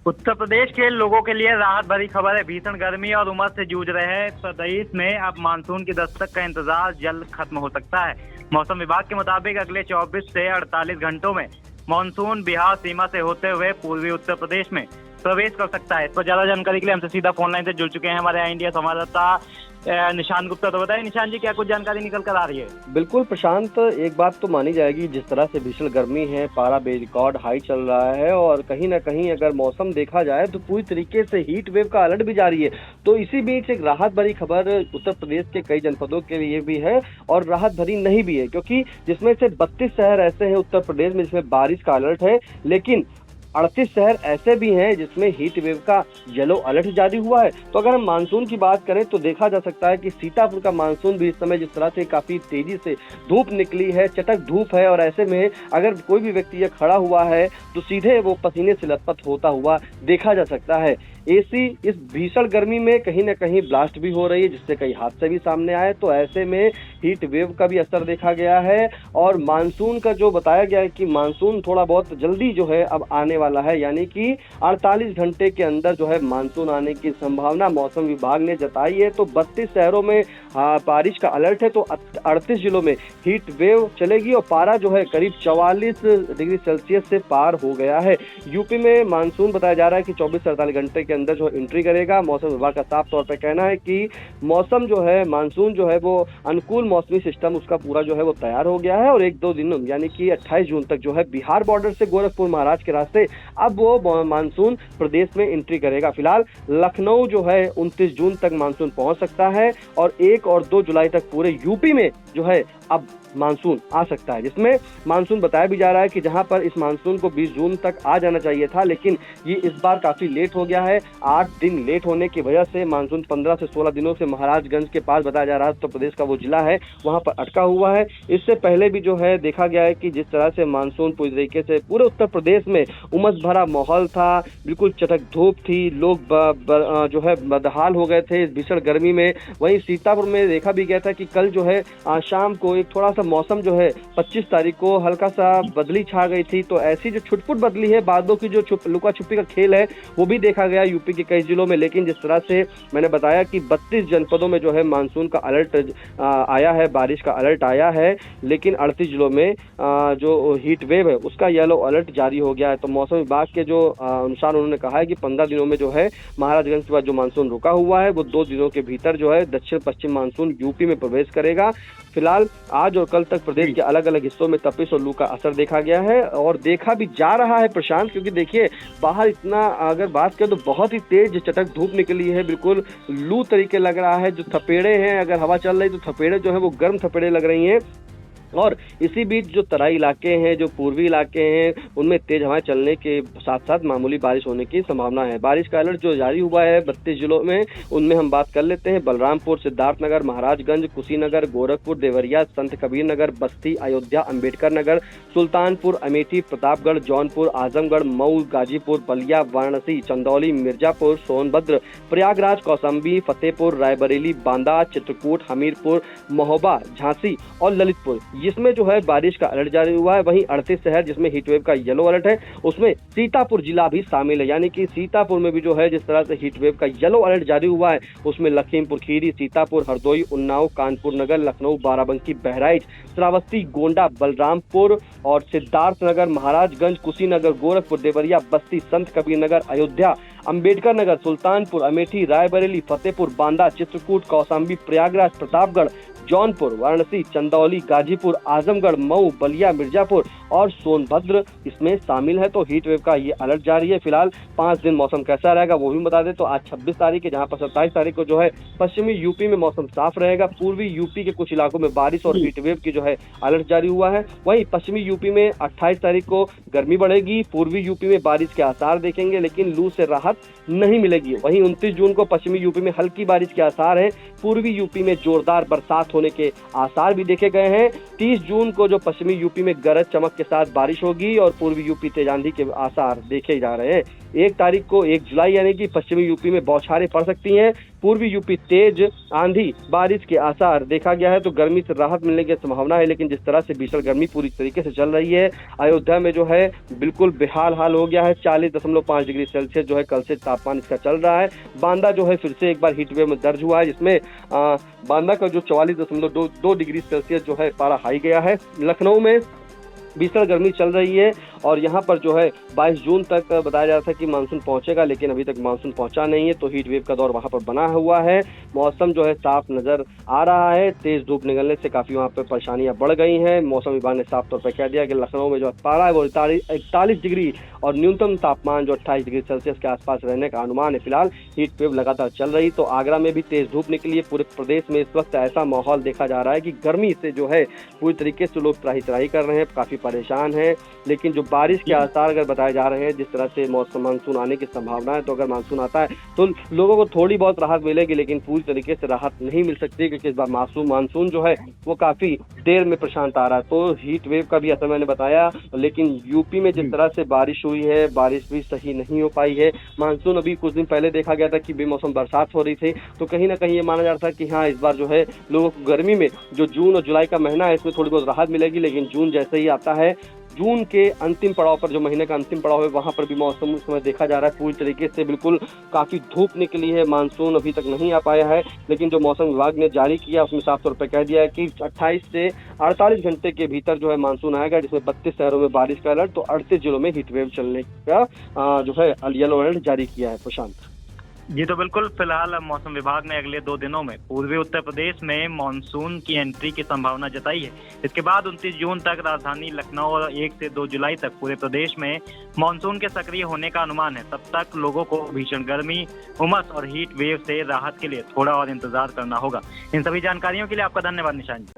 उत्तर प्रदेश के लोगों के लिए राहत भरी खबर है। भीषण गर्मी और उमस से जूझ रहे प्रदेश में अब मानसून की दस्तक का इंतजार जल्द खत्म हो सकता है। मौसम विभाग के मुताबिक अगले 24 से 48 घंटों में मानसून बिहार सीमा से होते हुए पूर्वी उत्तर प्रदेश में प्रवेश कर सकता है। इस पर ज्यादा जानकारी के लिए हमसे सीधा फोन लाइन से जुड़ चुके हैं हमारे इंडिया संवाददाता निशान गुप्ता। तो बताइए निशान जी, क्या कुछ जानकारी निकल कर आ रही है? बिल्कुल प्रशांत, एक बात तो मानी जाएगी, जिस तरह से भीषण गर्मी है, पारा बेरिकॉर्ड हाई चल रहा है और कहीं ना कहीं अगर मौसम देखा जाए तो पूरी तरीके से हीट वेव का अलर्ट भी जारी है। तो इसी बीच एक राहत भरी खबर उत्तर प्रदेश के कई जनपदों के लिए भी है और राहत भरी नहीं भी है, क्योंकि जिसमें से 32 शहर ऐसे हैं उत्तर प्रदेश में जिसमें बारिश का अलर्ट है, लेकिन 38 शहर ऐसे भी हैं जिसमें हीट वेव का येलो अलर्ट जारी हुआ है। तो अगर हम मानसून की बात करें तो देखा जा सकता है कि सीतापुर का मानसून भी इस समय जिस तरह से काफी तेजी से धूप निकली है, चटक धूप है, और ऐसे में अगर कोई भी व्यक्ति ये खड़ा हुआ है तो सीधे वो पसीने से लथपथ होता हुआ देखा जा सकता है। एसी इस भीषण गर्मी में कहीं ना कहीं ब्लास्ट भी हो रही है, जिससे कई हादसे भी सामने आए। तो ऐसे में हीट वेव का भी असर देखा गया है और मानसून का जो बताया गया है कि मानसून थोड़ा बहुत जल्दी जो है अब आने वाला है, यानी कि 48 घंटे के अंदर जो है मानसून आने की संभावना मौसम विभाग ने जताई है। तो 32 शहरों में बारिश का अलर्ट है, तो 38 जिलों में हीट वेव चलेगी और पारा जो है करीब 44 डिग्री सेल्सियस से पार हो गया है। यूपी में मानसून बताया जा रहा है कि 24 से 48 घंटे के अंदर जो एंट्री करेगा। मौसम विभाग का साफ तौर पर कहना है कि मौसम जो है, मानसून जो है वो अनुकूल मौसमी सिस्टम उसका पूरा जो है वो तैयार हो गया है और 1-2 दिनों यानी कि 28 जून तक जो है बिहार बॉर्डर से गोरखपुर महाराष्ट्र के रास्ते अब वो मानसून प्रदेश में एंट्री करेगा। फिलहाल लखनऊ जो है 29 जून तक मानसून पहुंच सकता है और 1 और 2 जुलाई तक पूरे यूपी में जो है अब मानसून आ सकता है, जिसमें मानसून बताया भी जा रहा है कि जहां पर इस मानसून को 20 जून तक आ जाना चाहिए था, लेकिन ये इस बार काफी लेट हो गया है। 8 दिन लेट होने की वजह से मानसून 15 से 16 दिनों से महाराजगंज के पास बताया जा रहा है उत्तर प्रदेश का वो जिला है, वहां पर अटका हुआ है। इससे पहले भी जो है देखा गया है कि जिस तरह से मानसून पूरी तरीके से पूरे उत्तर प्रदेश में उमस भरा माहौल था, बिल्कुल चटक धूप थी, लोग जो है बदहाल हो गए थे इस भीषण गर्मी में। वहीं सीतापुर में देखा भी गया था कि कल जो है शाम को एक थोड़ा सा मौसम जो है 25 तारीख को हल्का सा बदली छा गई थी। तो ऐसी जो छुटपुट बदली है, बादलों की जो लुका छुपी का खेल है, वो भी देखा गया यूपी के कई जिलों में। लेकिन जिस तरह से मैंने बताया कि 32 जनपदों में जो है मानसून का अलर्ट आया है, बारिश का अलर्ट आया है, लेकिन 38 जिलों में जो हीट वेव है उसका येलो अलर्ट जारी हो गया है। तो मौसम विभाग के जो अनुसार उन्होंने कहा है कि 15 दिनों में जो है महाराजगंज के बाद जो मानसून रुका हुआ है वो 2 दिनों के भीतर जो है दक्षिण पश्चिम मानसून यूपी में प्रवेश करेगा। फिलहाल आज और कल तक प्रदेश के अलग अलग हिस्सों में तपिश और लू का असर देखा गया है और देखा भी जा रहा है प्रशांत, क्योंकि देखिए बाहर इतना अगर बात करें तो बहुत ही तेज चटक धूप निकली है, बिल्कुल लू तरीके लग रहा है। जो थपेड़े हैं, अगर हवा चल रही तो थपेड़े जो है वो गर्म थपेड़े लग रही हैं। और इसी बीच जो तराई इलाके हैं, जो पूर्वी इलाके हैं, उनमें तेज हवाएं चलने के साथ साथ मामूली बारिश होने की संभावना है। बारिश का अलर्ट जो जारी हुआ है 32 जिलों में, उनमें हम बात कर लेते हैं। बलरामपुर, सिद्धार्थनगर, महाराजगंज, कुशीनगर, गोरखपुर, देवरिया, संत कबीर नगर, बस्ती, अयोध्या, अंबेडकर नगर, सुल्तानपुर, अमेठी, प्रतापगढ़, जौनपुर, आजमगढ़, मऊ, गाजीपुर, बलिया, वाराणसी, चंदौली, मिर्जापुर, सोनभद्र, प्रयागराज, कौशाम्बी, फतेहपुर, रायबरेली, बांदा, चित्रकूट, हमीरपुर, महोबा, झांसी और ललितपुर, जिसमें जो है बारिश का अलर्ट जारी हुआ है। वहीं 38 शहर जिसमें हीटवेव का येलो अलर्ट है, उसमें सीतापुर जिला भी शामिल है, यानी कि सीतापुर में भी जो है जिस तरह से हीटवेव का येलो अलर्ट जारी हुआ है उसमें लखीमपुर खीरी, सीतापुर, हरदोई, उन्नाव, कानपुर नगर, लखनऊ, बाराबंकी, बहराइच, श्रावस्ती, गोंडा, बलरामपुर और सिद्धार्थनगर, महाराजगंज, कुशीनगर, गोरखपुर, देवरिया, बस्ती, संत कबीर नगर, अयोध्या, अंबेडकर नगर, सुल्तानपुर, अमेठी, रायबरेली, फतेहपुर, बांदा, चित्रकूट, कौशाम्बी, प्रयागराज, प्रतापगढ़, जौनपुर, वाराणसी, चंदौली, गाजीपुर, आजमगढ़, मऊ, बलिया, मिर्जापुर और सोनभद्र इसमें शामिल है। तो हीट वेव का ये अलर्ट जारी है। फिलहाल 5 दिन मौसम कैसा रहेगा वो भी बता दें। तो आज 26 तारीख है, जहां पर 27 तारीख को जो है पश्चिमी यूपी में मौसम साफ रहेगा। पूर्वी यूपी के कुछ इलाकों में बारिश और हीट वेव की जो है अलर्ट जारी हुआ है। वहीं पश्चिमी यूपी में 28 तारीख को गर्मी बढ़ेगी, पूर्वी यूपी में बारिश के आसार देखेंगे, लेकिन लू से राहत नहीं मिलेगी। वहीं 29 जून को पश्चिमी यूपी में हल्की बारिश के आसार है, पूर्वी यूपी में जोरदार बरसात होने के आसार भी देखे गए हैं। 30 जून को जो पश्चिमी यूपी में गरज चमक के साथ बारिश होगी और पूर्वी यूपी तेज आंधी के आसार देखे जा रहे हैं। 1 तारीख को 1 जुलाई यानी कि पश्चिमी यूपी में बौछारें पड़ सकती हैं। पूर्वी यूपी तेज आंधी बारिश के आसार देखा गया है, तो गर्मी से राहत मिलने की संभावना है। लेकिन जिस तरह से भीषण गर्मी पूरी तरीके से चल रही है, अयोध्या में जो है बिल्कुल बेहाल हाल हो गया है। 40.5 डिग्री सेल्सियस जो है कल से तापमान इसका चल रहा है। बांदा जो है फिर से एक बार हीट वेव में दर्ज हुआ है, जिसमें बांदा का जो 44.2 डिग्री सेल्सियस जो है पारा हाई गया है। लखनऊ में भीषण गर्मी चल रही है और यहाँ पर जो है 22 जून तक बताया जा रहा था कि मानसून पहुंचेगा, लेकिन अभी तक मानसून पहुंचा नहीं है, तो हीट वेव का दौर वहाँ पर बना हुआ है। मौसम जो है साफ नजर आ रहा है, तेज धूप निकलने से काफी वहाँ पर परेशानियां बढ़ गई हैं। मौसम विभाग ने साफ तौर पर कह दिया कि लखनऊ में जो पारा है वो 41 डिग्री और न्यूनतम तापमान जो 28 डिग्री सेल्सियस के आसपास रहने का अनुमान है। फिलहाल हीट वेव लगातार चल रही, तो आगरा में भी तेज धूप निकली है। पूरे प्रदेश में इस वक्त ऐसा माहौल देखा जा रहा है कि गर्मी से जो है पूरी तरीके से लोग त्राही त्राही कर रहे हैं, काफी परेशान हैं। लेकिन जो बारिश के आसार अगर बताए जा रहे हैं, जिस तरह से मौसम मानसून आने की संभावना है, तो अगर मानसून आता है तो लोगों को थोड़ी बहुत राहत मिलेगी, लेकिन पूरी तरीके से राहत नहीं मिल सकती, क्योंकि इस बार मानसून जो है वो काफी देर में प्रशांत आ रहा है। तो हीट वेव का भी असर मैंने बताया, लेकिन यूपी में जिस तरह से बारिश हुई है, बारिश भी सही नहीं हो पाई है। मानसून अभी कुछ दिन पहले देखा गया था कि बेमौसम बरसात हो रही थी, तो कहीं ना कहीं ये माना जा रहा था कि हाँ, इस बार जो है लोगों को गर्मी में जो जून और जुलाई का महीना है इसमें थोड़ी बहुत राहत मिलेगी। लेकिन जून जैसे ही आता है, जून के अंतिम पड़ाव पर, जो महीने का अंतिम पड़ाव है, वहां पर भी मौसम उस समय देखा जा रहा है पूरी तरीके से बिल्कुल काफी धूप निकली है। मानसून अभी तक नहीं आ पाया है, लेकिन जो मौसम विभाग ने जारी किया उसमें साफ तौर पर कह दिया है कि 28 से 48 घंटे के भीतर जो है मानसून आएगा, जिसमें 32 शहरों में बारिश का अलर्ट, तो 38 जिलों में हीट वेव चलने का जो है येलो अलर्ट जारी किया है। प्रशांत जी, तो बिल्कुल फिलहाल मौसम विभाग ने अगले 2 दिनों में पूर्वी उत्तर प्रदेश में मानसून की एंट्री की संभावना जताई है। इसके बाद 29 जून तक राजधानी लखनऊ और 1 से 2 जुलाई तक पूरे प्रदेश में मानसून के सक्रिय होने का अनुमान है। तब तक लोगों को भीषण गर्मी, उमस और हीट वेव से राहत के लिए थोड़ा और इंतजार करना होगा। इन सभी जानकारियों के लिए आपका धन्यवाद निशान जी।